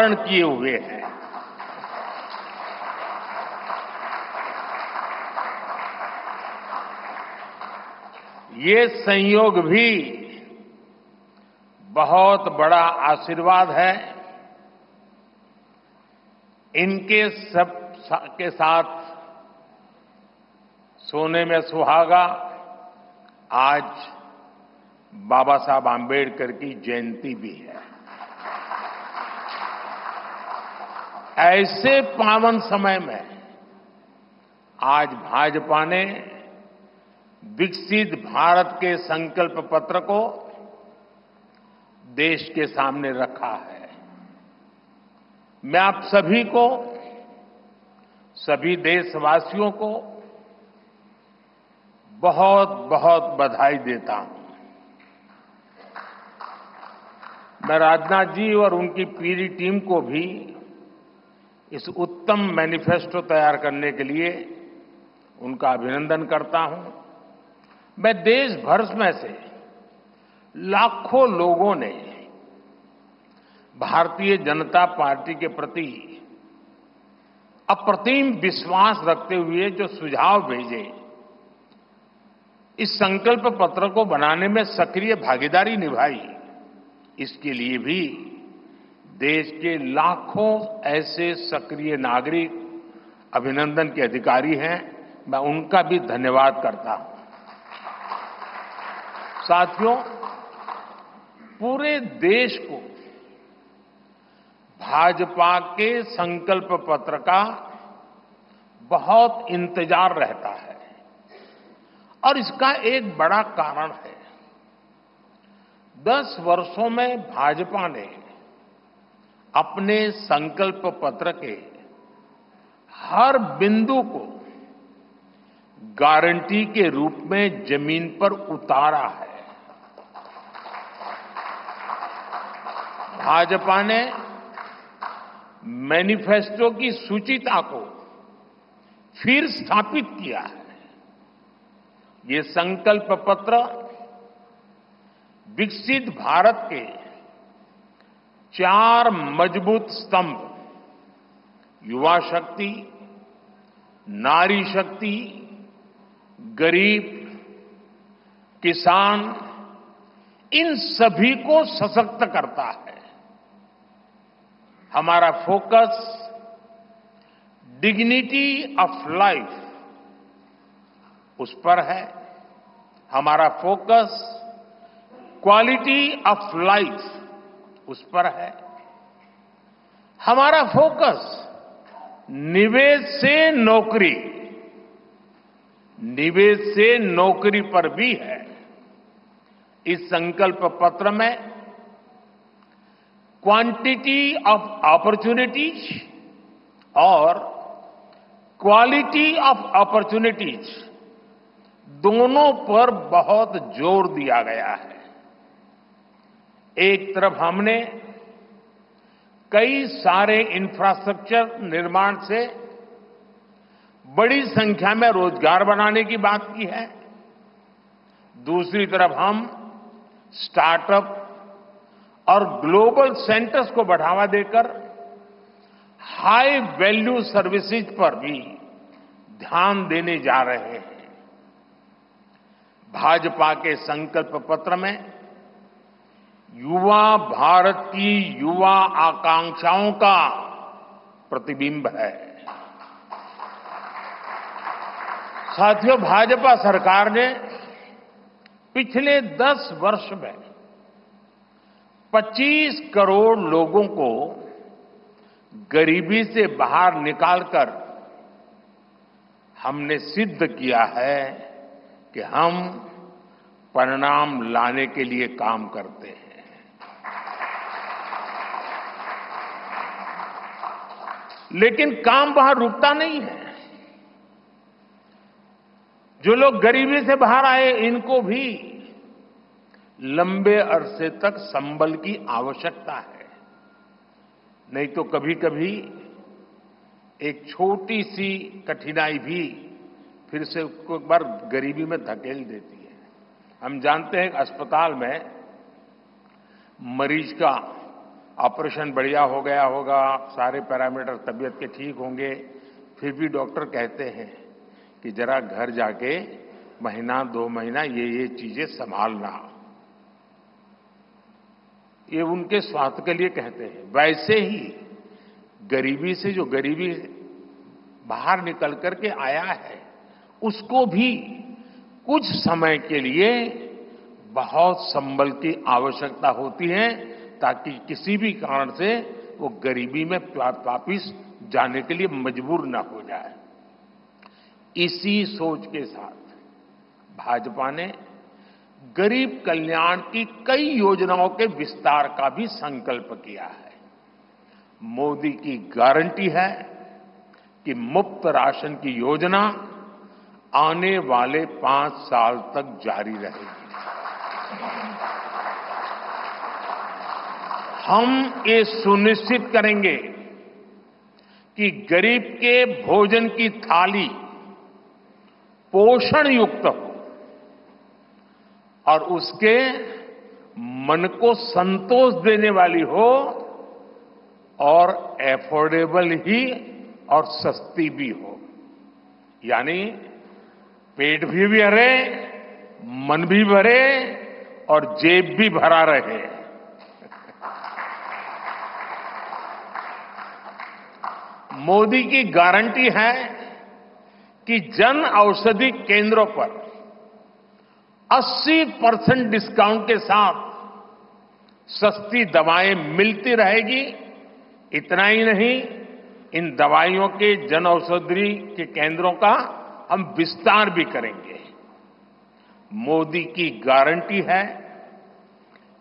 किए हुए हैं। ये संयोग भी बहुत बड़ा आशीर्वाद है। इनके सब के साथ सोने में सुहागा आज बाबा साहब आंबेडकर की जयंती भी है। ऐसे पावन समय में आज भाजपा ने विकसित भारत के संकल्प पत्र को देश के सामने रखा है। मैं आप सभी को, सभी देशवासियों को बहुत बहुत बधाई देता हूं। मैं राजनाथ जी और उनकी पूरी टीम को भी इस उत्तम मैनिफेस्टो तैयार करने के लिए उनका अभिनंदन करता हूं। मैं देश भर में से लाखों लोगों ने भारतीय जनता पार्टी के प्रति अप्रतिम विश्वास रखते हुए जो सुझाव भेजे, इस संकल्प पत्र को बनाने में सक्रिय भागीदारी निभाई, इसके लिए भी देश के लाखों ऐसे सक्रिय नागरिक अभिनंदन के अधिकारी हैं। मैं उनका भी धन्यवाद करता हूं। साथियों, पूरे देश को भाजपा के संकल्प पत्र का बहुत इंतजार रहता है और इसका एक बड़ा कारण है। 10 वर्षों में भाजपा ने अपने संकल्प पत्र के हर बिंदु को गारंटी के रूप में जमीन पर उतारा है। भाजपा ने मैनिफेस्टो की सूचिता को फिर स्थापित किया है। ये संकल्प पत्र विकसित भारत के 4 मजबूत स्तंभ, युवा शक्ति, नारी शक्ति, गरीब, किसान, इन सभी को सशक्त करता है। हमारा फोकस डिग्निटी ऑफ लाइफ उस पर है। हमारा फोकस क्वालिटी ऑफ लाइफ उस पर है। हमारा फोकस निवेश से नौकरी, निवेश से नौकरी पर भी है। इस संकल्प पत्र में क्वांटिटी ऑफ अपॉर्चुनिटीज और क्वालिटी ऑफ अपॉर्चुनिटीज दोनों पर बहुत जोर दिया गया है। एक तरफ हमने कई सारे इंफ्रास्ट्रक्चर निर्माण से बड़ी संख्या में रोजगार बनाने की बात की है। दूसरी तरफ हम स्टार्टअप और ग्लोबल सेंटर्स को बढ़ावा देकर हाई वैल्यू सर्विसेज पर भी ध्यान देने जा रहे हैं। भाजपा के संकल्प पत्र में युवा भारत की युवा आकांक्षाओं का प्रतिबिंब है। साथियों, भाजपा सरकार ने पिछले 10 वर्ष में 25 करोड़ लोगों को गरीबी से बाहर निकालकर हमने सिद्ध किया है कि हम परिणाम लाने के लिए काम करते हैं। लेकिन काम वहां रुकता नहीं है। जो लोग गरीबी से बाहर आए, इनको भी लंबे अरसे तक संबल की आवश्यकता है। नहीं तो कभी कभी एक छोटी सी कठिनाई भी फिर से उसको एक बार गरीबी में धकेल देती है। हम जानते हैं कि अस्पताल में मरीज का ऑपरेशन बढ़िया हो गया होगा, सारे पैरामीटर तबीयत के ठीक होंगे, फिर भी डॉक्टर कहते हैं कि जरा घर जाके महीना 2 महीना ये चीजें संभालना। ये उनके स्वास्थ्य के लिए कहते हैं। वैसे ही गरीबी से जो गरीबी बाहर निकल करके आया है, उसको भी कुछ समय के लिए बहुत संबल की आवश्यकता होती है, ताकि किसी भी कारण से वो गरीबी में वापिस जाने के लिए मजबूर न हो जाए। इसी सोच के साथ भाजपा ने गरीब कल्याण की कई योजनाओं के विस्तार का भी संकल्प किया है। मोदी की गारंटी है कि मुफ्त राशन की योजना आने वाले 5 साल तक जारी रहेगी। हम ये सुनिश्चित करेंगे कि गरीब के भोजन की थाली पोषण युक्त हो और उसके मन को संतोष देने वाली हो, और एफोर्डेबल ही और सस्ती भी हो। यानी पेट भी भरे, मन भी भरे और जेब भी भरा रहे। मोदी की गारंटी है कि जन औषधि केंद्रों पर 80% डिस्काउंट के साथ सस्ती दवाएं मिलती रहेगी। इतना ही नहीं, इन दवाइयों के जन औषधि के केंद्रों का हम विस्तार भी करेंगे। मोदी की गारंटी है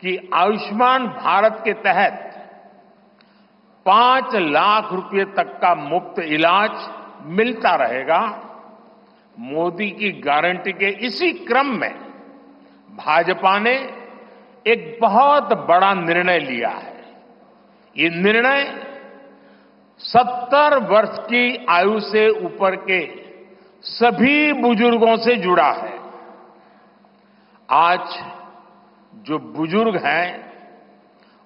कि आयुष्मान भारत के तहत 5 लाख रुपए तक का मुफ्त इलाज मिलता रहेगा। मोदी की गारंटी के इसी क्रम में भाजपा ने एक बहुत बड़ा निर्णय लिया है। ये निर्णय 70 वर्ष की आयु से ऊपर के सभी बुजुर्गों से जुड़ा है। आज जो बुजुर्ग हैं,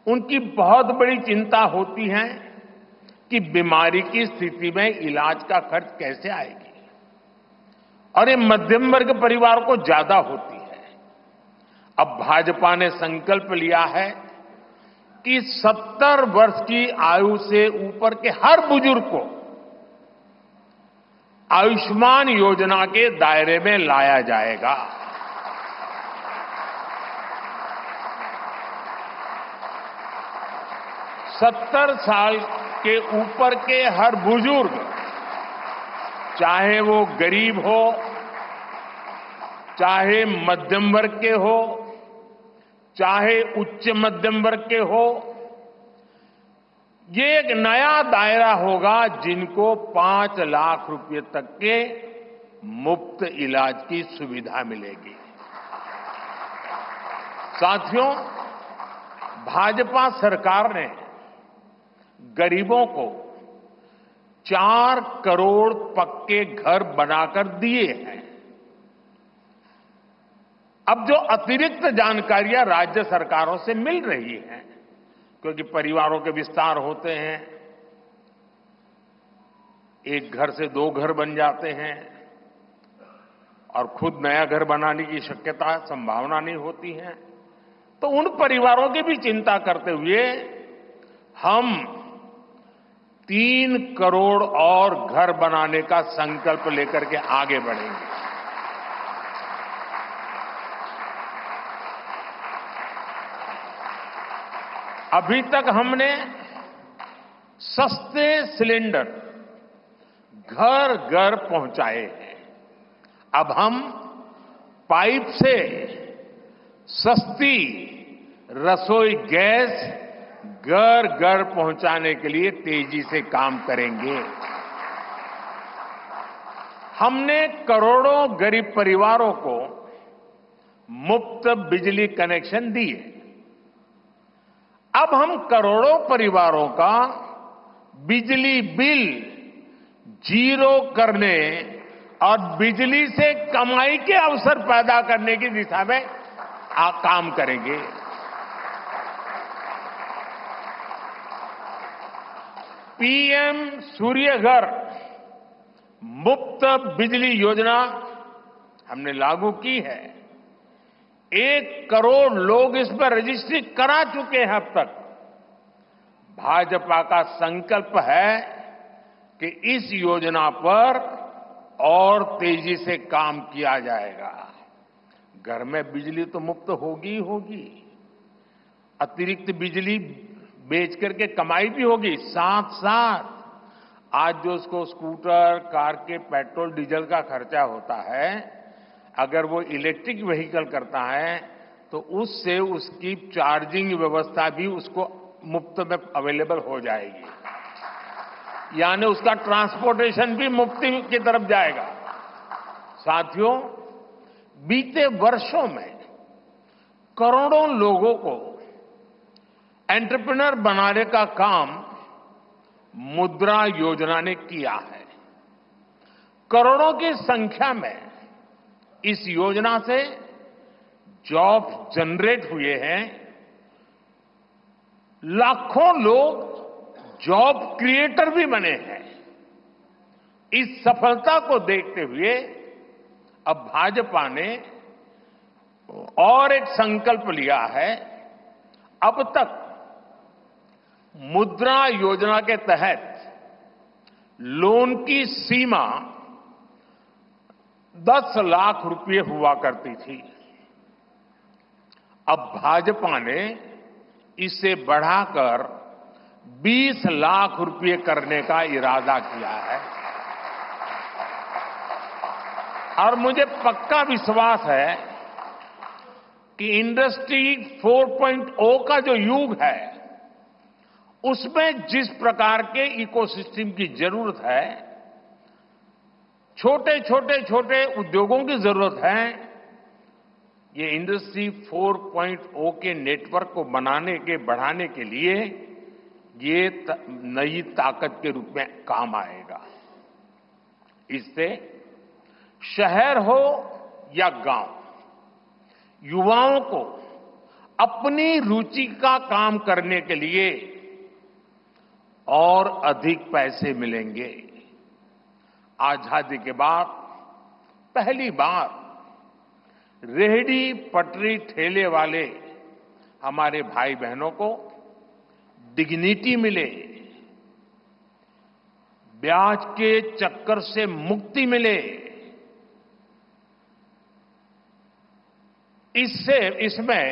उनकी बहुत बड़ी चिंता होती है कि बीमारी की स्थिति में इलाज का खर्च कैसे आएगी, और ये मध्यम वर्ग परिवार को ज्यादा होती है। अब भाजपा ने संकल्प लिया है कि 70 वर्ष की आयु से ऊपर के हर बुजुर्ग को आयुष्मान योजना के दायरे में लाया जाएगा। सत्तर साल के ऊपर के हर बुजुर्ग, चाहे वो गरीब हो, चाहे मध्यम वर्ग के हो, चाहे उच्च मध्यम वर्ग के हो, ये एक नया दायरा होगा जिनको 5 लाख रुपए तक के मुफ्त इलाज की सुविधा मिलेगी। साथियों, भाजपा सरकार ने गरीबों को 4 करोड़ पक्के घर बनाकर दिए हैं। अब जो अतिरिक्त जानकारियां राज्य सरकारों से मिल रही हैं, क्योंकि परिवारों के विस्तार होते हैं, एक घर से 2 घर बन जाते हैं और खुद नया घर बनाने की शक्यता, संभावना नहीं होती है, तो उन परिवारों की भी चिंता करते हुए हम 3 करोड़ और घर बनाने का संकल्प लेकर के आगे बढ़ेंगे। अभी तक हमने सस्ते सिलेंडर घर घर पहुंचाए हैं। अब हम पाइप से सस्ती रसोई गैस घर घर पहुंचाने के लिए तेजी से काम करेंगे। हमने करोड़ों गरीब परिवारों को मुफ्त बिजली कनेक्शन दिए। अब हम करोड़ों परिवारों का बिजली बिल 0 करने और बिजली से कमाई के अवसर पैदा करने की दिशा में काम करेंगे। पीएम सूर्य घर मुफ्त बिजली योजना हमने लागू की है। 1 करोड़ लोग इस पर रजिस्ट्री करा चुके हैं अब तक। भाजपा का संकल्प है कि इस योजना पर और तेजी से काम किया जाएगा। घर में बिजली तो मुफ्त होगी ही होगी, अतिरिक्त बिजली बेच करके कमाई भी होगी। साथ साथ आज जो उसको स्कूटर, कार के पेट्रोल डीजल का खर्चा होता है, अगर वो इलेक्ट्रिक व्हीकल करता है तो उससे उसकी चार्जिंग व्यवस्था भी उसको मुफ्त में अवेलेबल हो जाएगी, यानी उसका ट्रांसपोर्टेशन भी मुफ्ती की तरफ जाएगा। साथियों, बीते वर्षों में करोड़ों लोगों को एंटरप्रेन्योर बनाने का काम मुद्रा योजना ने किया है। करोड़ों की संख्या में इस योजना से जॉब जनरेट हुए हैं। लाखों लोग जॉब क्रिएटर भी बने हैं। इस सफलता को देखते हुए अब भाजपा ने और एक संकल्प लिया है। अब तक मुद्रा योजना के तहत लोन की सीमा 10 लाख रुपए हुआ करती थी। अब भाजपा ने इसे बढ़ाकर 20 लाख रुपए करने का इरादा किया है और मुझे पक्का विश्वास है कि इंडस्ट्री 4.0 का जो युग है, उसमें जिस प्रकार के इकोसिस्टम की जरूरत है, छोटे उद्योगों की जरूरत है, ये इंडस्ट्री 4.0 के नेटवर्क को बढ़ाने के लिए ये नई ताकत के रूप में काम आएगा। इससे शहर हो या गांव, युवाओं को अपनी रुचि का काम करने के लिए और अधिक पैसे मिलेंगे। आजादी के बाद पहली बार रेहड़ी पटरी ठेले वाले हमारे भाई बहनों को डिग्निटी मिले, ब्याज के चक्कर से मुक्ति मिले। इसमें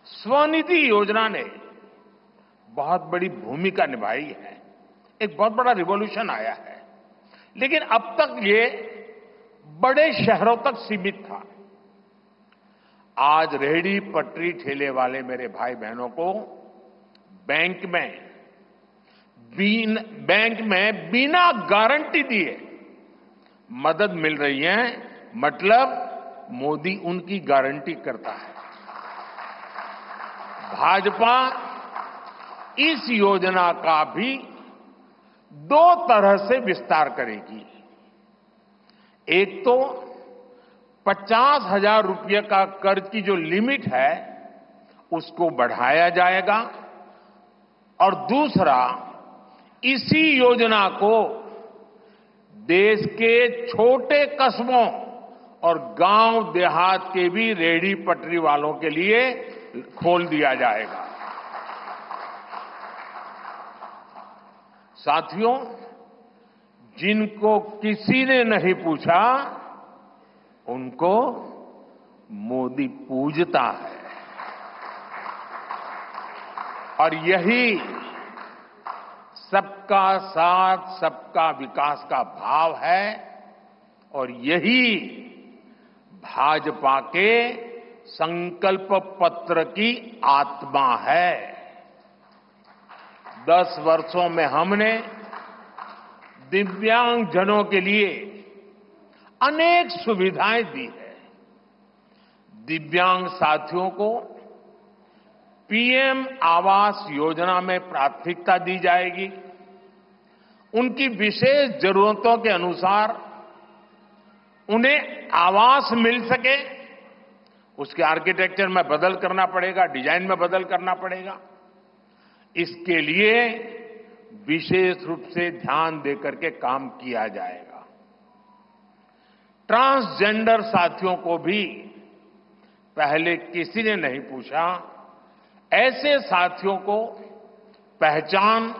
स्वनिधि योजना ने बहुत बड़ी भूमिका निभाई है। एक बहुत बड़ा रिवॉल्यूशन आया है, लेकिन अब तक ये बड़े शहरों तक सीमित था। आज रेहड़ी पटरी ठेले वाले मेरे भाई बहनों को बैंक में बिना गारंटी दिए मदद मिल रही है। मतलब मोदी उनकी गारंटी करता है। भाजपा इस योजना का भी 2 तरह से विस्तार करेगी। एक तो 50,000 रुपये का कर्ज की जो लिमिट है उसको बढ़ाया जाएगा और दूसरा, इसी योजना को देश के छोटे कस्बों और गांव देहात के भी रेहड़ी पटरी वालों के लिए खोल दिया जाएगा। साथियों, जिनको किसी ने नहीं पूछा उनको मोदी पूजता है और यही सबका साथ सबका विकास का भाव है और यही भाजपा के संकल्प पत्र की आत्मा है। 10 वर्षों में हमने दिव्यांगजनों के लिए अनेक सुविधाएं दी है। दिव्यांग साथियों को पीएम आवास योजना में प्राथमिकता दी जाएगी। उनकी विशेष जरूरतों के अनुसार उन्हें आवास मिल सके, उसके आर्किटेक्चर में बदल करना पड़ेगा, डिजाइन में बदल करना पड़ेगा। इसके लिए विशेष रूप से ध्यान देकर के काम किया जाएगा। ट्रांसजेंडर साथियों को भी पहले किसी ने नहीं पूछा, ऐसे साथियों को पहचान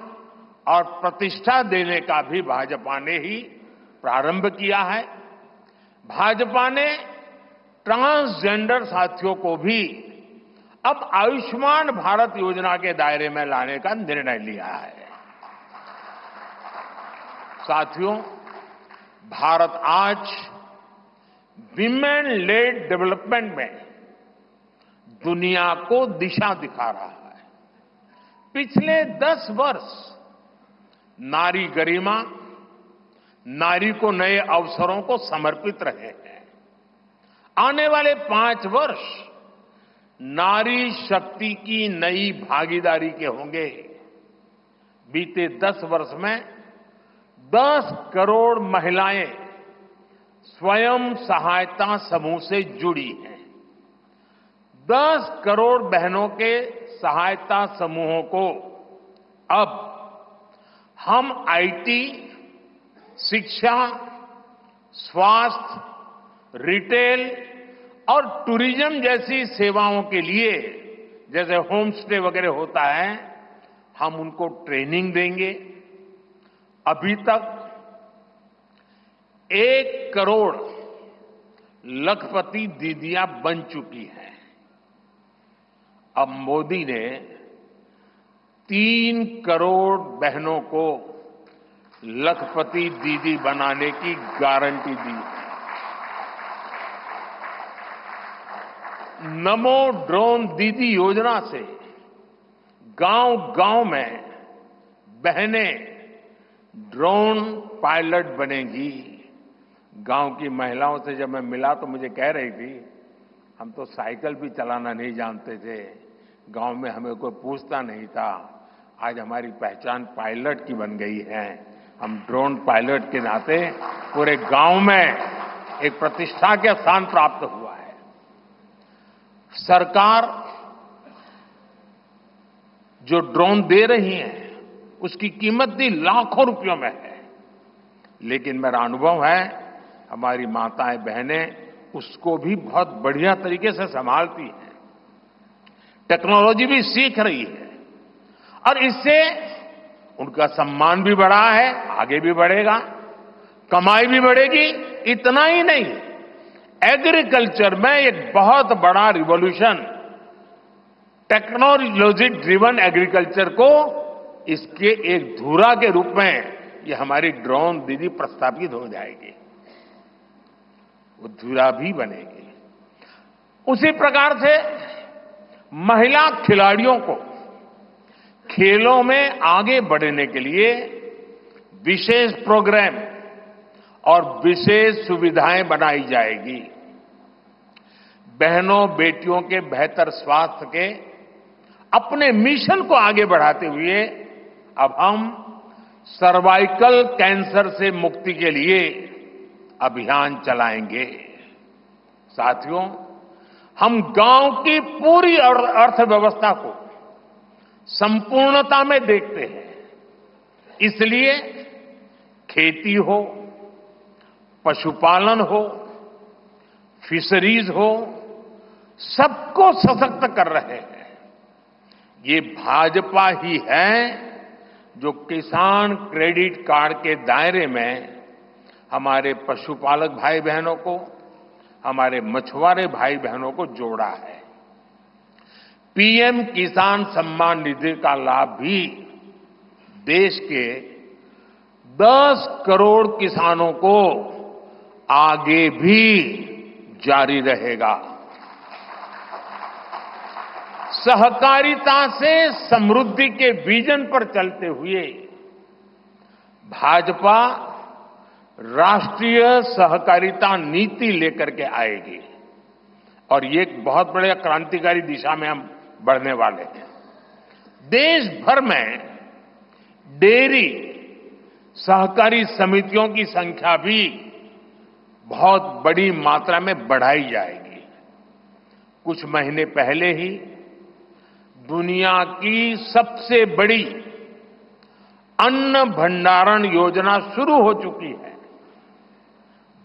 और प्रतिष्ठा देने का भी भाजपा ने ही प्रारंभ किया है। भाजपा ने ट्रांसजेंडर साथियों को भी अब आयुष्मान भारत योजना के दायरे में लाने का निर्णय लिया है। साथियों, भारत आज विमेन लेड डेवलपमेंट में दुनिया को दिशा दिखा रहा है। पिछले 10 वर्ष नारी गरिमा, नारी को नए अवसरों को समर्पित रहे हैं। आने वाले 5 वर्ष नारी शक्ति की नई भागीदारी के होंगे। बीते 10 वर्ष में 10 करोड़ महिलाएं स्वयं सहायता समूह से जुड़ी हैं। 10 करोड़ बहनों के सहायता समूहों को अब हम आईटी, शिक्षा, स्वास्थ्य, रिटेल और टूरिज्म जैसी सेवाओं के लिए, जैसे होम स्टे वगैरह होता है, हम उनको ट्रेनिंग देंगे। अभी तक 1 करोड़ लखपति दीदियां बन चुकी हैं। अब मोदी ने 3 करोड़ बहनों को लखपति दीदी बनाने की गारंटी दी है। नमो ड्रोन दीदी योजना से गांव-गांव में बहनें ड्रोन पायलट बनेंगी। गांव की महिलाओं से जब मैं मिला तो मुझे कह रही थी, हम तो साइकिल भी चलाना नहीं जानते थे, गांव में हमें कोई पूछता नहीं था, आज हमारी पहचान पायलट की बन गई है। हम ड्रोन पायलट के नाते पूरे गांव में एक प्रतिष्ठा का स्थान प्राप्त हुआ है। सरकार जो ड्रोन दे रही है उसकी कीमत भी लाखों रुपयों में है, लेकिन मेरा अनुभव है हमारी माताएं बहनें उसको भी बहुत बढ़िया तरीके से संभालती हैं। टेक्नोलॉजी भी सीख रही है और इससे उनका सम्मान भी बढ़ा है, आगे भी बढ़ेगा, कमाई भी बढ़ेगी। इतना ही नहीं, एग्रीकल्चर में एक बहुत बड़ा रिवॉल्यूशन, टेक्नोलॉजी ड्रिवन एग्रीकल्चर को इसके एक धुरा के रूप में ये हमारी ड्रोन दीदी प्रस्थापित हो जाएगी, वो धुरा भी बनेगी। उसी प्रकार से महिला खिलाड़ियों को खेलों में आगे बढ़ने के लिए विशेष प्रोग्राम और विशेष सुविधाएं बनाई जाएगी। बहनों बेटियों के बेहतर स्वास्थ्य के अपने मिशन को आगे बढ़ाते हुए अब हम सर्वाइकल कैंसर से मुक्ति के लिए अभियान चलाएंगे। साथियों, हम गांव की पूरी अर्थव्यवस्था को संपूर्णता में देखते हैं, इसलिए खेती हो, पशुपालन हो, फिशरीज हो, सबको सशक्त कर रहे हैं। ये भाजपा ही है जो किसान क्रेडिट कार्ड के दायरे में हमारे पशुपालक भाई बहनों को, हमारे मछुआरे भाई बहनों को जोड़ा है। पीएम किसान सम्मान निधि का लाभ भी देश के 10 करोड़ किसानों को आगे भी जारी रहेगा। सहकारिता से समृद्धि के विजन पर चलते हुए भाजपा राष्ट्रीय सहकारिता नीति लेकर के आएगी और ये एक बहुत बड़े क्रांतिकारी दिशा में हम बढ़ने वाले हैं। देश भर में डेयरी सहकारी समितियों की संख्या भी बहुत बड़ी मात्रा में बढ़ाई जाएगी। कुछ महीने पहले ही दुनिया की सबसे बड़ी अन्न भंडारण योजना शुरू हो चुकी है।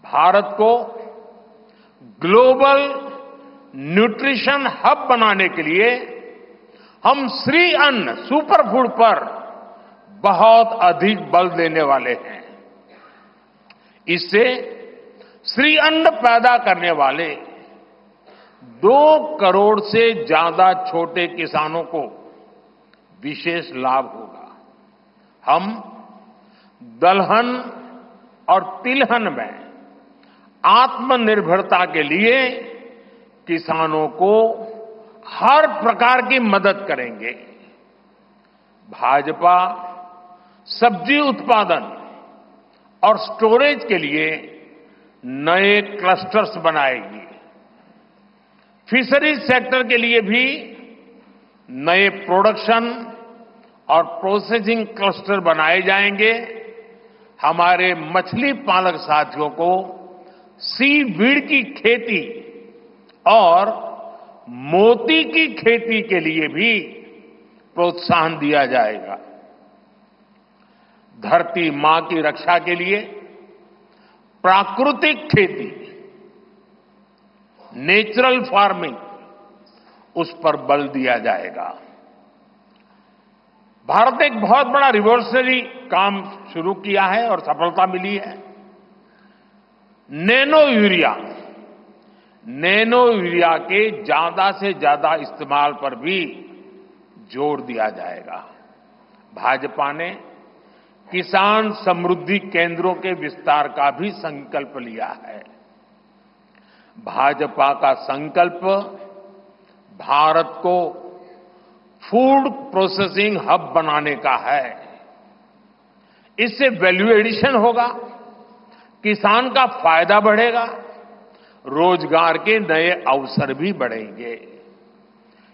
भारत को ग्लोबल न्यूट्रिशन हब बनाने के लिए हम श्री अन्न सुपरफूड पर बहुत अधिक बल देने वाले हैं। इससे श्री अन्न पैदा करने वाले 2 करोड़ से ज्यादा छोटे किसानों को विशेष लाभ होगा। हम दलहन और तिलहन में आत्मनिर्भरता के लिए किसानों को हर प्रकार की मदद करेंगे। भाजपा सब्जी उत्पादन और स्टोरेज के लिए नए क्लस्टर्स बनाएगी। फिशरीज सेक्टर के लिए भी नए प्रोडक्शन और प्रोसेसिंग क्लस्टर बनाए जाएंगे। हमारे मछली पालक साथियों को सीवीड की खेती और मोती की खेती के लिए भी प्रोत्साहन दिया जाएगा। धरती मां की रक्षा के लिए प्राकृतिक खेती, नेचुरल फार्मिंग, उस पर बल दिया जाएगा। भारत ने एक बहुत बड़ा रिवॉल्यूशनरी काम शुरू किया है और सफलता मिली है। नैनो यूरिया के ज्यादा से ज्यादा इस्तेमाल पर भी जोर दिया जाएगा। भाजपा ने किसान समृद्धि केंद्रों के विस्तार का भी संकल्प लिया है। भाजपा का संकल्प भारत को फूड प्रोसेसिंग हब बनाने का है। इससे वैल्यू एडिशन होगा, किसान का फायदा बढ़ेगा, रोजगार के नए अवसर भी बढ़ेंगे।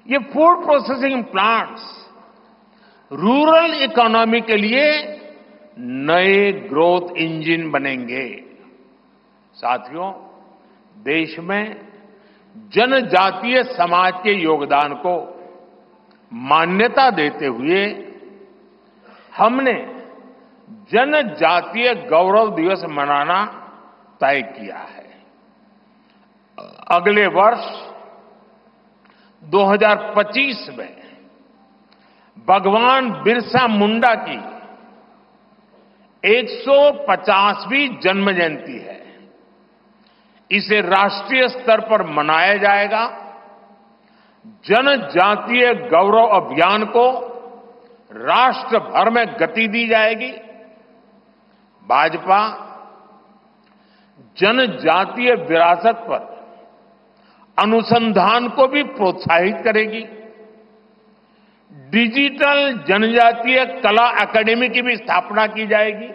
ये food processing plants rural economy के लिए नए ग्रोथ इंजन बनेंगे। साथियों, देश में जनजातीय समाज के योगदान को मान्यता देते हुए हमने जनजातीय गौरव दिवस मनाना तय किया है। अगले वर्ष 2025 में भगवान बिरसा मुंडा की 150वीं जन्म जयंती है। इसे राष्ट्रीय स्तर पर मनाया जाएगा। जनजातीय गौरव अभियान को राष्ट्र भर में गति दी जाएगी। भाजपा जनजातीय विरासत पर अनुसंधान को भी प्रोत्साहित करेगी। डिजिटल जनजातीय कला अकादमी की भी स्थापना की जाएगी।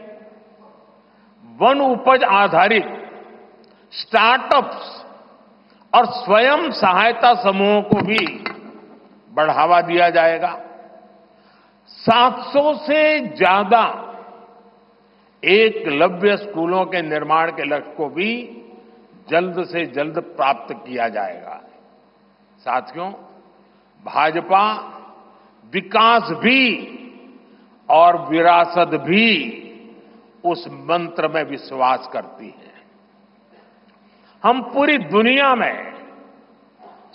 वन उपज आधारित स्टार्टअप्स और स्वयं सहायता समूहों को भी बढ़ावा दिया जाएगा। 700 से ज्यादा एकलव्य स्कूलों के निर्माण के लक्ष्य को भी जल्द से जल्द प्राप्त किया जाएगा। साथियों, भाजपा विकास भी और विरासत भी उस मंत्र में विश्वास करती है। हम पूरी दुनिया में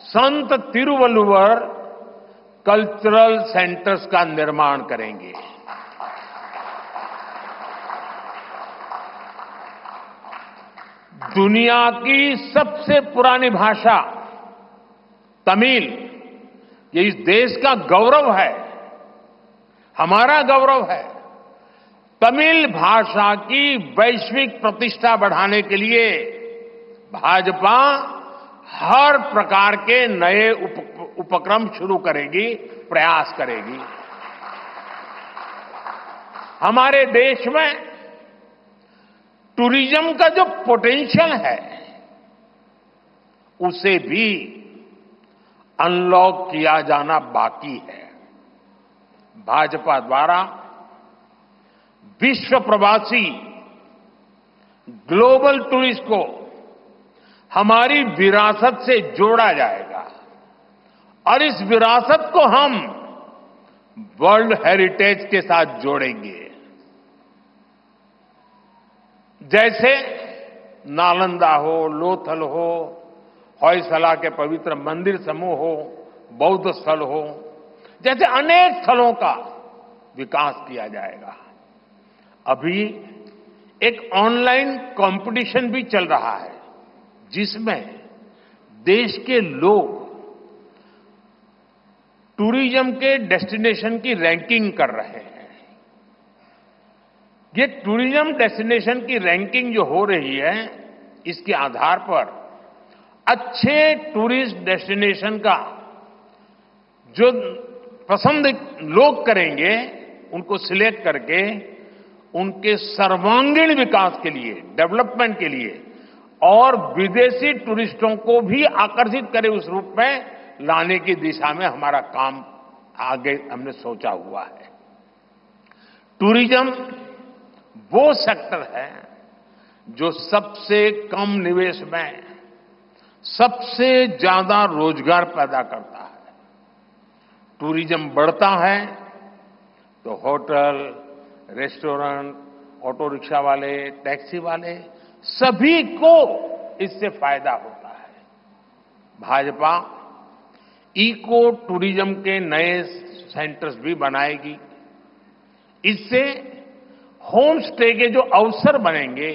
संत तिरुवल्लुवर कल्चरल सेंटर्स का निर्माण करेंगे। दुनिया की सबसे पुरानी भाषा तमिल, ये इस देश का गौरव है, हमारा गौरव है। तमिल भाषा की वैश्विक प्रतिष्ठा बढ़ाने के लिए भाजपा हर प्रकार के नए उपक्रम शुरू करेगी, प्रयास करेगी। हमारे देश में टूरिज्म का जो पोटेंशियल है, उसे भी अनलॉक किया जाना बाकी है। भाजपा द्वारा विश्व प्रवासी ग्लोबल टूरिस्ट को हमारी विरासत से जोड़ा जाएगा और इस विरासत को हम वर्ल्ड हेरिटेज के साथ जोड़ेंगे। जैसे नालंदा हो, लोथल हो, होयसला के पवित्र मंदिर समूह हो, बौद्ध स्थल हो, जैसे अनेक स्थलों का विकास किया जाएगा। अभी एक ऑनलाइन कंपटीशन भी चल रहा है जिसमें देश के लोग टूरिज्म के डेस्टिनेशन की रैंकिंग कर रहे हैं। ये टूरिज्म डेस्टिनेशन की रैंकिंग जो हो रही है, इसके आधार पर अच्छे टूरिस्ट डेस्टिनेशन का जो पसंद लोग करेंगे, उनको सिलेक्ट करके उनके सर्वांगीण विकास के लिए, डेवलपमेंट के लिए और विदेशी टूरिस्टों को भी आकर्षित करे उस रूप में लाने की दिशा में हमारा काम आगे हमने सोचा हुआ है। टूरिज्म वो सेक्टर है जो सबसे कम निवेश में सबसे ज्यादा रोजगार पैदा करता है। टूरिज्म बढ़ता है तो होटल, रेस्टोरेंट, ऑटो रिक्शा वाले, टैक्सी वाले सभी को इससे फायदा होता है। भाजपा इको टूरिज्म के नए सेंटर्स भी बनाएगी। इससे होम स्टे के जो अवसर बनेंगे,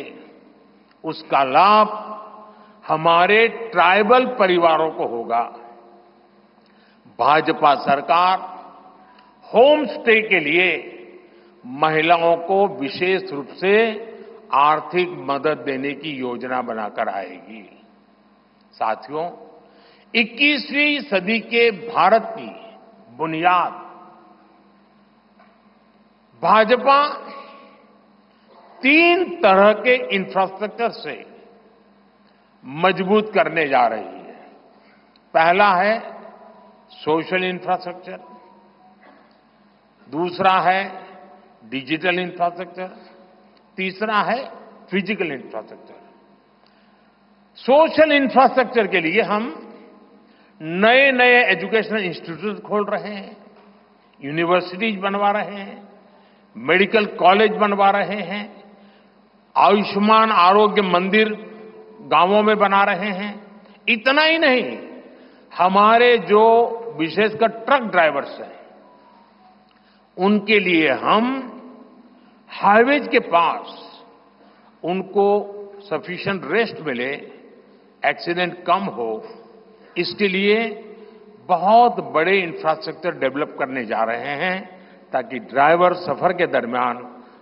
उसका लाभ हमारे ट्राइबल परिवारों को होगा। भाजपा सरकार होम स्टे के लिए महिलाओं को विशेष रूप से आर्थिक मदद देने की योजना बनाकर आएगी। साथियों, 21वीं सदी के भारत की बुनियाद भाजपा 3 तरह के इंफ्रास्ट्रक्चर से मजबूत करने जा रही है। पहला है सोशल इंफ्रास्ट्रक्चर, दूसरा है डिजिटल इंफ्रास्ट्रक्चर, तीसरा है फिजिकल इंफ्रास्ट्रक्चर। सोशल इंफ्रास्ट्रक्चर के लिए हम नए नए एजुकेशनल इंस्टीट्यूट खोल रहे हैं, यूनिवर्सिटीज बनवा रहे हैं, मेडिकल कॉलेज बनवा रहे हैं, आयुष्मान आरोग्य मंदिर गांवों में बना रहे हैं। इतना ही नहीं, हमारे जो विशेषकर ट्रक ड्राइवर्स हैं, उनके लिए हम हाईवेज के पास उनको सफिशिएंट रेस्ट मिले, एक्सीडेंट कम हो, इसके लिए बहुत बड़े इंफ्रास्ट्रक्चर डेवलप करने जा रहे हैं ताकि ड्राइवर सफर के दरमियान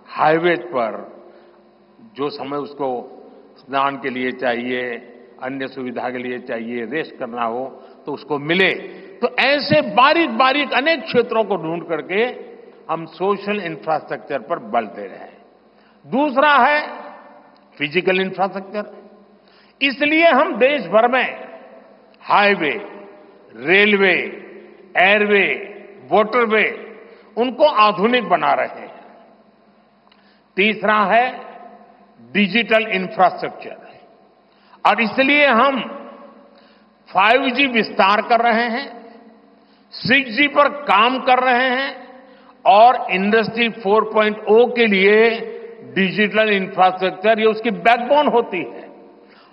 हाईवे पर जो समय उसको स्नान के लिए चाहिए, अन्य सुविधा के लिए चाहिए, रेस्ट करना हो तो उसको मिले। तो ऐसे बारीक बारीक अनेक क्षेत्रों को ढूंढ करके हम सोशल इंफ्रास्ट्रक्चर पर बल दे रहे हैं। दूसरा है फिजिकल इंफ्रास्ट्रक्चर। इसलिए हम देश भर में हाईवे, रेलवे, एयरवे, वाटरवे उनको आधुनिक बना रहे हैं। तीसरा है डिजिटल इंफ्रास्ट्रक्चर, और इसलिए हम 5G विस्तार कर रहे हैं, 6G पर काम कर रहे हैं और इंडस्ट्री 4.0 के लिए डिजिटल इंफ्रास्ट्रक्चर ये उसकी बैकबोन होती है।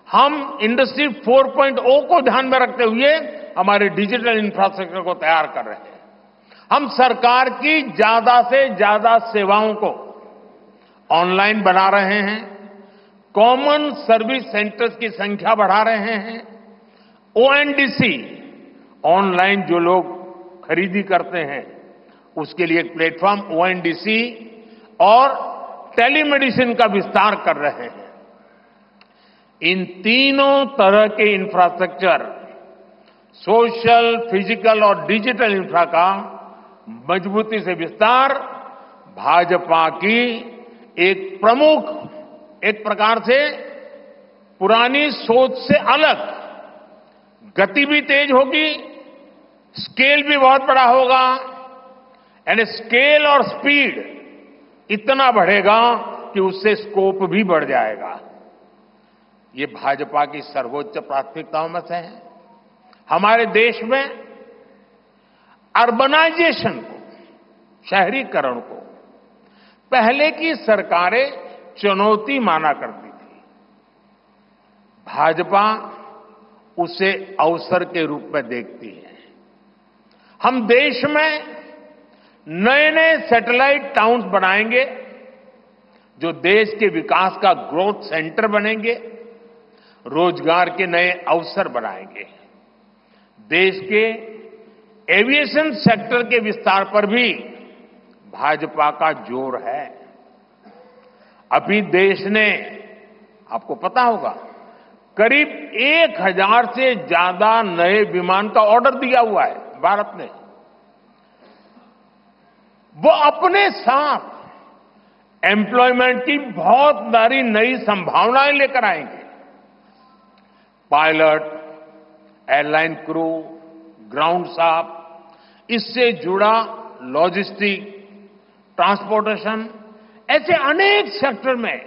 हम इंडस्ट्री 4.0 को ध्यान में रखते हुए हमारे डिजिटल इंफ्रास्ट्रक्चर को तैयार कर रहे हैं। हम सरकार की ज्यादा से ज्यादा सेवाओं को ऑनलाइन बना रहे हैं, कॉमन सर्विस सेंटर्स की संख्या बढ़ा रहे हैं, ONDC ऑनलाइन जो लोग खरीदी करते हैं उसके लिए एक प्लेटफॉर्म ONDC और टेलीमेडिसिन का विस्तार कर रहे हैं। इन तीनों तरह के इंफ्रास्ट्रक्चर, सोशल, फिजिकल और डिजिटल इंफ्रा का मजबूती से विस्तार भाजपा की एक प्रमुख, एक प्रकार से पुरानी सोच से अलग, गति भी तेज होगी, स्केल भी बहुत बड़ा होगा, यानी स्केल और स्पीड इतना बढ़ेगा कि उससे स्कोप भी बढ़ जाएगा। ये भाजपा की सर्वोच्च प्राथमिकताओं में से है। हमारे देश में अर्बनाइजेशन को, शहरीकरण को पहले की सरकारें चुनौती माना करती थी, भाजपा उसे अवसर के रूप में देखती है। हम देश में नए नए सैटेलाइट टाउन्स बनाएंगे जो देश के विकास का ग्रोथ सेंटर बनेंगे, रोजगार के नए अवसर बनाएंगे। देश के एविएशन सेक्टर के विस्तार पर भी भाजपा का जोर है। अभी देश ने, आपको पता होगा, करीब 1000 से ज्यादा नए विमान का ऑर्डर दिया हुआ है भारत ने। वो अपने साथ एम्प्लॉयमेंट की बहुत सारी नई संभावनाएं लेकर आएंगे। Pilot, airline crew, ground staff, इससे जुड़ा लॉजिस्टिक, ट्रांसपोर्टेशन, ऐसे अनेक सेक्टर में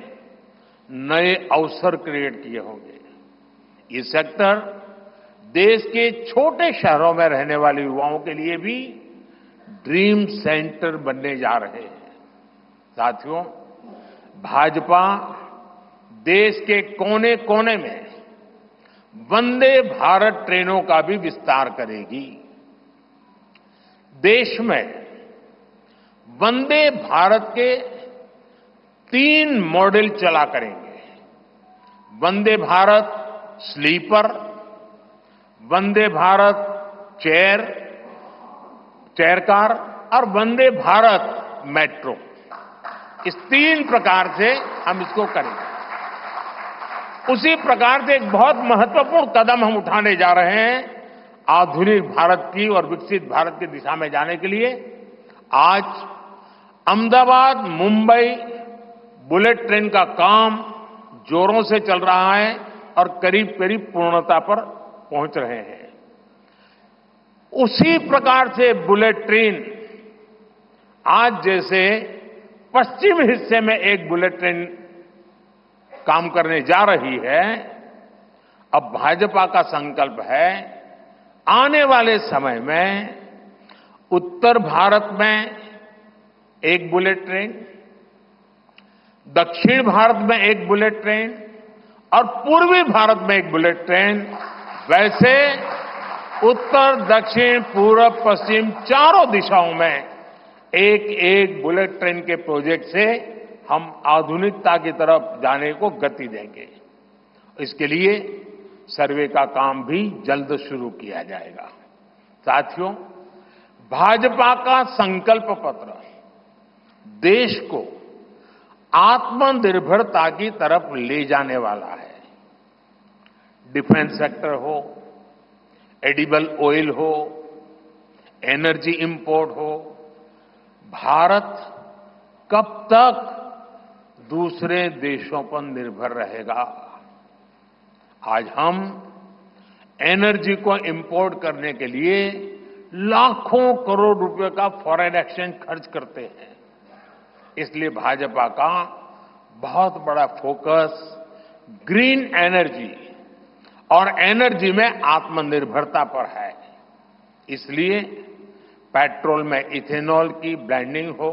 नए अवसर क्रिएट किए होंगे। ये सेक्टर देश के छोटे शहरों में रहने वाले युवाओं के लिए भी ड्रीम सेंटर बनने जा रहे हैं। साथियों, भाजपा देश के कोने कोने में वंदे भारत ट्रेनों का भी विस्तार करेगी। देश में वंदे भारत के 3 मॉडल चला करेंगे। Vande Bharat sleeper, Vande Bharat chair car और वंदे भारत मेट्रो। इस 3 प्रकार से हम इसको करेंगे। उसी प्रकार से एक बहुत महत्वपूर्ण कदम हम उठाने जा रहे हैं आधुनिक भारत की और विकसित भारत की दिशा में जाने के लिए। आज अहमदाबाद मुंबई बुलेट ट्रेन का काम जोरों से चल रहा है और करीब करीब पूर्णता पर पहुंच रहे हैं। उसी प्रकार से बुलेट ट्रेन आज जैसे पश्चिम हिस्से में एक बुलेट ट्रेन काम करने जा रही है, अब भाजपा का संकल्प है आने वाले समय में उत्तर भारत में एक बुलेट ट्रेन, दक्षिण भारत में एक बुलेट ट्रेन और पूर्वी भारत में एक बुलेट ट्रेन, वैसे उत्तर, दक्षिण, पूर्व, पश्चिम चारों दिशाओं में एक एक बुलेट ट्रेन के प्रोजेक्ट से हम आधुनिकता की तरफ जाने को गति देंगे। इसके लिए सर्वे का काम भी जल्द शुरू किया जाएगा। साथियों, भाजपा का संकल्प पत्र देश को आत्मनिर्भरता की तरफ ले जाने वाला है। डिफेंस सेक्टर हो, एडिबल ऑयल हो, एनर्जी इंपोर्ट हो, भारत कब तक दूसरे देशों पर निर्भर रहेगा? आज हम एनर्जी को इंपोर्ट करने के लिए लाखों करोड़ रुपए का फॉरेन एक्सचेंज खर्च करते हैं। इसलिए भाजपा का बहुत बड़ा फोकस ग्रीन एनर्जी और एनर्जी में आत्मनिर्भरता पर है। इसलिए पेट्रोल में इथेनॉल की ब्लेंडिंग हो,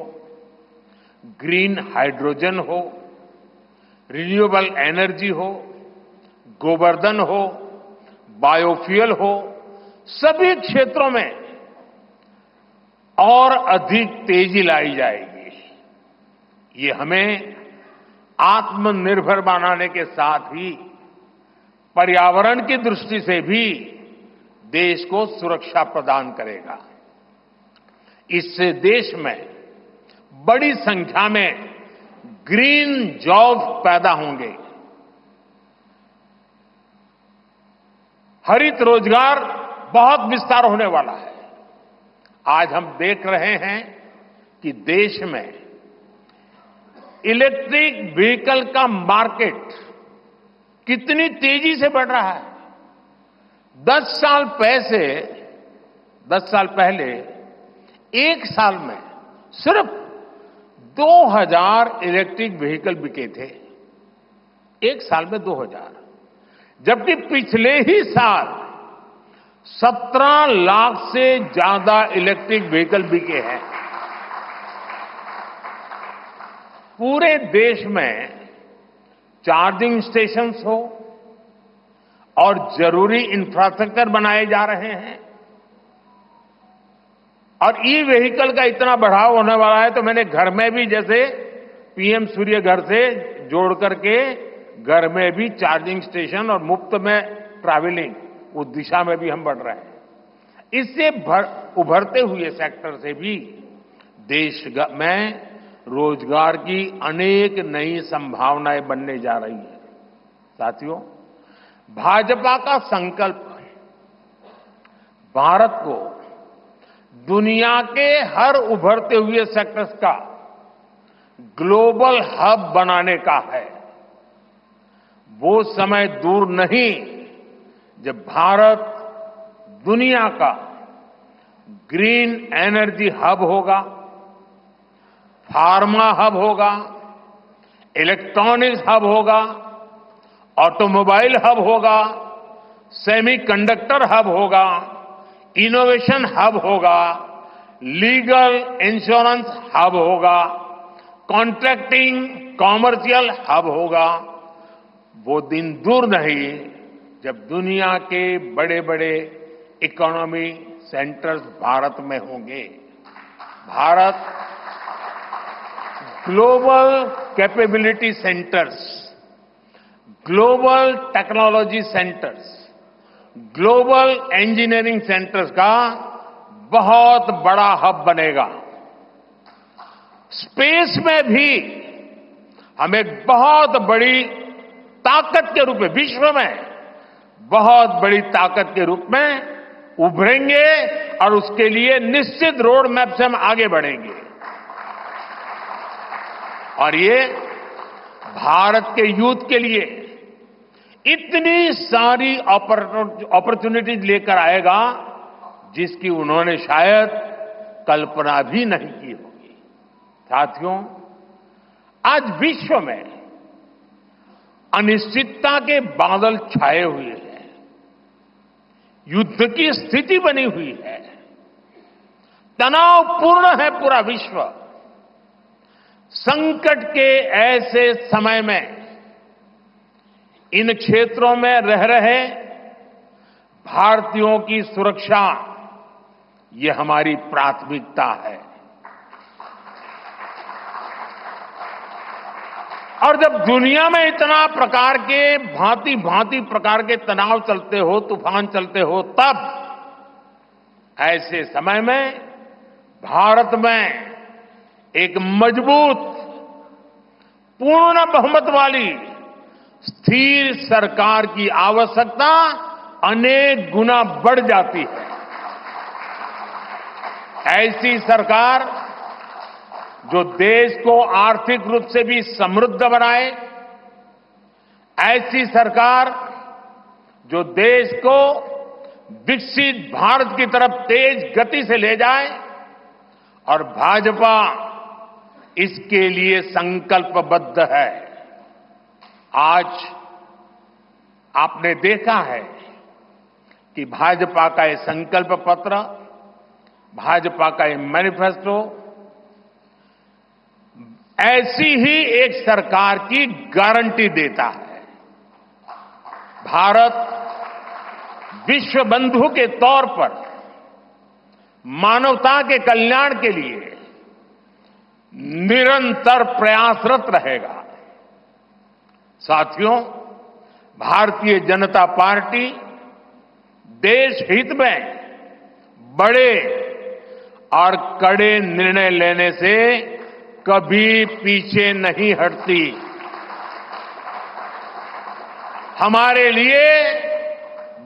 ग्रीन हाइड्रोजन हो, रिन्यूएबल एनर्जी हो, गोवर्धन हो, बायोफ्यूल हो, सभी क्षेत्रों में और अधिक तेजी लाई जाएगी। ये हमें आत्मनिर्भर बनाने के साथ ही पर्यावरण की दृष्टि से भी देश को सुरक्षा प्रदान करेगा। इससे देश में बड़ी संख्या में ग्रीन जॉब पैदा होंगे, हरित रोजगार बहुत विस्तार होने वाला है। आज हम देख रहे हैं कि देश में इलेक्ट्रिक व्हीकल का मार्केट कितनी तेजी से बढ़ रहा है। 10 साल पहले एक साल में सिर्फ 2000 इलेक्ट्रिक व्हीकल बिके थे। एक साल में 2000, जबकि पिछले ही साल 17 लाख से ज्यादा इलेक्ट्रिक व्हीकल बिके हैं। पूरे देश में चार्जिंग स्टेशंस हो, और जरूरी इंफ्रास्ट्रक्चर बनाए जा रहे हैं। और ई व्हीकल का इतना बढ़ाव होने वाला है तो मैंने घर में भी जैसे पीएम सूर्य घर से जोड़ करके घर में भी चार्जिंग स्टेशन और मुफ्त में ट्रैवलिंग, उस दिशा में भी हम बढ़ रहे हैं। इससे उभरते हुए सेक्टर से भी देश में रोजगार की अनेक नई संभावनाएं बनने जा रही है। साथियों, भाजपा का संकल्प भारत को दुनिया के हर उभरते हुए सेक्टर्स का ग्लोबल हब बनाने का है। वो समय दूर नहीं जब भारत दुनिया का ग्रीन एनर्जी हब होगा, फार्मा हब होगा, इलेक्ट्रॉनिक्स हब होगा, ऑटोमोबाइल हब होगा, सेमीकंडक्टर हब होगा, इनोवेशन हब होगा, लीगल इंश्योरेंस हब होगा, कॉन्ट्रैक्टिंग कॉमर्शियल हब होगा। वो दिन दूर नहीं जब दुनिया के बड़े बड़े इकोनॉमी सेंटर्स भारत में होंगे। Bharat global capability centres, global technology centres, global engineering centres का बहुत बड़ा हब बनेगा। स्पेस में भी हम एक बहुत बड़ी ताकत के रूप में, विश्व में बहुत बड़ी ताकत के रूप में उभरेंगे और उसके लिए निश्चित रोड मैप से हम आगे बढ़ेंगे। और ये भारत के यूथ के लिए इतनी सारी अपॉर्चुनिटीज लेकर आएगा जिसकी उन्होंने शायद कल्पना भी नहीं की होगी। साथियों, आज विश्व में अनिश्चितता के बादल छाए हुए हैं, युद्ध की स्थिति बनी हुई है, तनावपूर्ण है पूरा विश्व। संकट के ऐसे समय में इन क्षेत्रों में रह रहे भारतीयों की सुरक्षा, ये हमारी प्राथमिकता है। और जब दुनिया में इतना प्रकार के भांति भांति प्रकार के तनाव चलते हो, तूफान चलते हो, तब ऐसे समय में भारत में एक मजबूत, पूर्ण बहुमत वाली स्थिर सरकार की आवश्यकता अनेक गुना बढ़ जाती है। ऐसी सरकार जो देश को आर्थिक रूप से भी समृद्ध बनाए, ऐसी सरकार जो देश को विकसित भारत की तरफ तेज गति से ले जाए, और भाजपा इसके लिए संकल्पबद्ध है। आज आपने देखा है कि भाजपा का ये संकल्प पत्र, भाजपा का ये मैनिफेस्टो ऐसी ही एक सरकार की गारंटी देता है। भारत विश्व बंधु के तौर पर मानवता के कल्याण के लिए निरंतर प्रयासरत रहेगा। साथियों, भारतीय जनता पार्टी देश हित में बड़े और कड़े निर्णय लेने से कभी पीछे नहीं हटती। हमारे लिए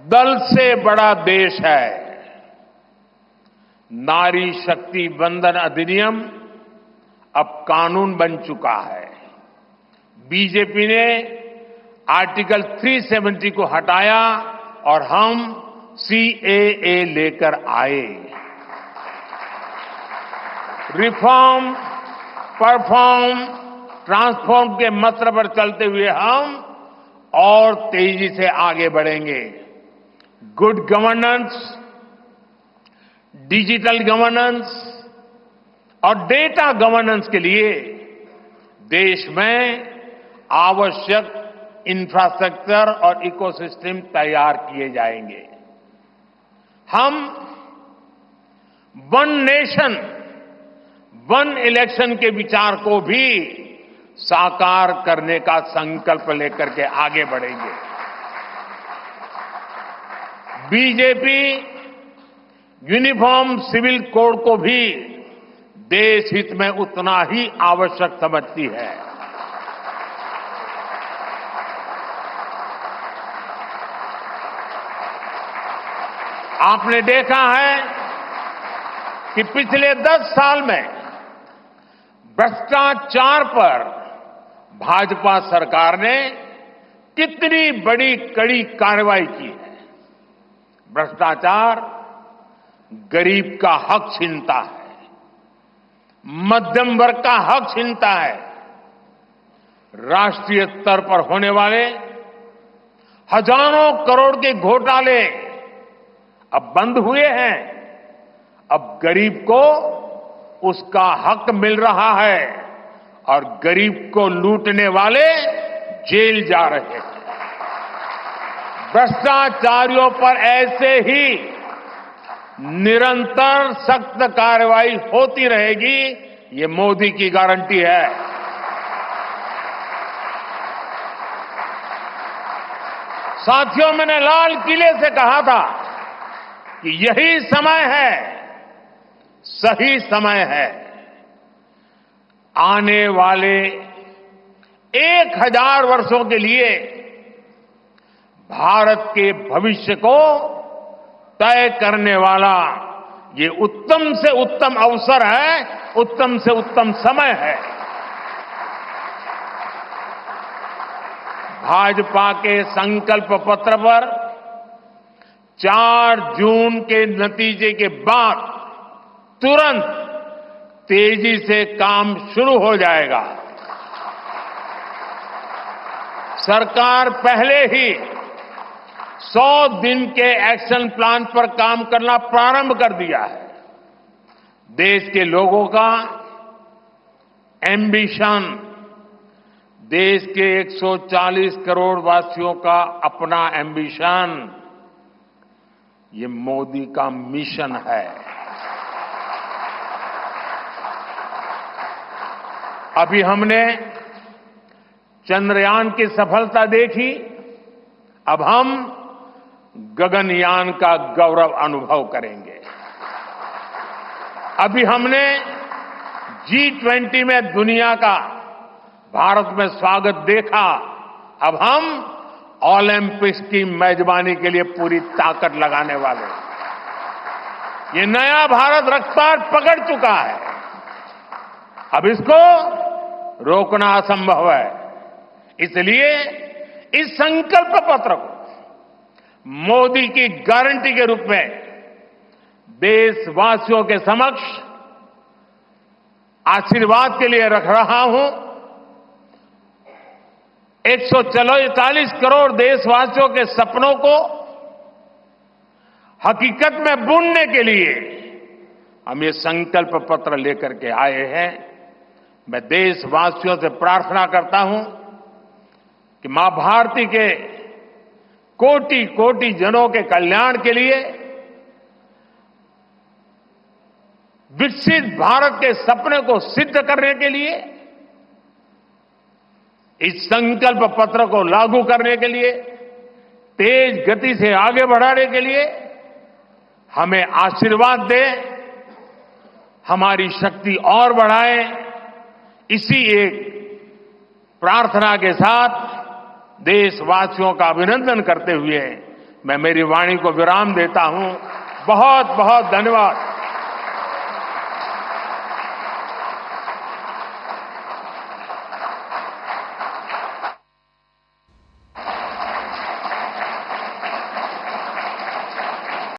दल से बड़ा देश है। नारी शक्ति वंदन अधिनियम अब कानून बन चुका है। बीजेपी ने आर्टिकल 370 को हटाया और हम सीएए लेकर आए। रिफॉर्म, परफॉर्म, ट्रांसफॉर्म के मंत्र पर चलते हुए हम और तेजी से आगे बढ़ेंगे। गुड गवर्नेंस, डिजिटल गवर्नेंस और डेटा गवर्नेंस के लिए देश में आवश्यक इंफ्रास्ट्रक्चर और इकोसिस्टम तैयार किए जाएंगे। हम वन नेशन वन इलेक्शन के विचार को भी साकार करने का संकल्प लेकर के आगे बढ़ेंगे। बीजेपी यूनिफॉर्म सिविल कोड को भी देश हित में उतना ही आवश्यक समझती है। आपने देखा है कि पिछले 10 साल में भ्रष्टाचार पर भाजपा सरकार ने कितनी बड़ी कड़ी कार्रवाई की है। भ्रष्टाचार गरीब का हक छीनता है, मध्यम वर्ग का हक छीनता है। राष्ट्रीय स्तर पर होने वाले हजारों करोड़ के घोटाले अब बंद हुए हैं। अब गरीब को उसका हक मिल रहा है और गरीब को लूटने वाले जेल जा रहे हैं। भ्रष्टाचारियों पर ऐसे ही निरंतर सख्त कार्रवाई होती रहेगी, ये मोदी की गारंटी है। साथियों, मैंने लाल किले से कहा था कि यही समय है, सही समय है। आने वाले 1000 वर्षों के लिए भारत के भविष्य को तय करने वाला ये उत्तम से उत्तम अवसर है, उत्तम से उत्तम समय है। भाजपा के संकल्प पत्र पर 4 जून के नतीजे के बाद तुरंत तेजी से काम शुरू हो जाएगा। सरकार पहले ही 100 दिन के एक्शन प्लान पर काम करना प्रारंभ कर दिया है। देश के लोगों का एम्बिशन, देश के 140 करोड़ वासियों का अपना एम्बिशन, ये मोदी का मिशन है। अभी हमने चंद्रयान की सफलता देखी, अब हम गगनयान का गौरव अनुभव करेंगे। अभी हमने G20 में दुनिया का भारत में स्वागत देखा, अब हम ओलंपिक्स की मेजबानी के लिए पूरी ताकत लगाने वाले। ये नया भारत रफ्तार पकड़ चुका है, अब इसको रोकना असंभव है। इसलिए इस संकल्प पत्र को मोदी की गारंटी के रूप में देशवासियों के समक्ष आशीर्वाद के लिए रख रहा हूं। 140 करोड़ देशवासियों के सपनों को हकीकत में बुनने के लिए हम ये संकल्प पत्र लेकर के आए हैं। मैं देशवासियों से प्रार्थना करता हूं कि मां भारती के कोटि कोटि जनों के कल्याण के लिए, विकसित भारत के सपने को सिद्ध करने के लिए, इस संकल्प पत्र को लागू करने के लिए, तेज गति से आगे बढ़ाने के लिए हमें आशीर्वाद दें, हमारी शक्ति और बढ़ाएं। इसी एक प्रार्थना के साथ देशवासियों का अभिनंदन करते हुए मैं मेरी वाणी को विराम देता हूं। बहुत बहुत धन्यवाद।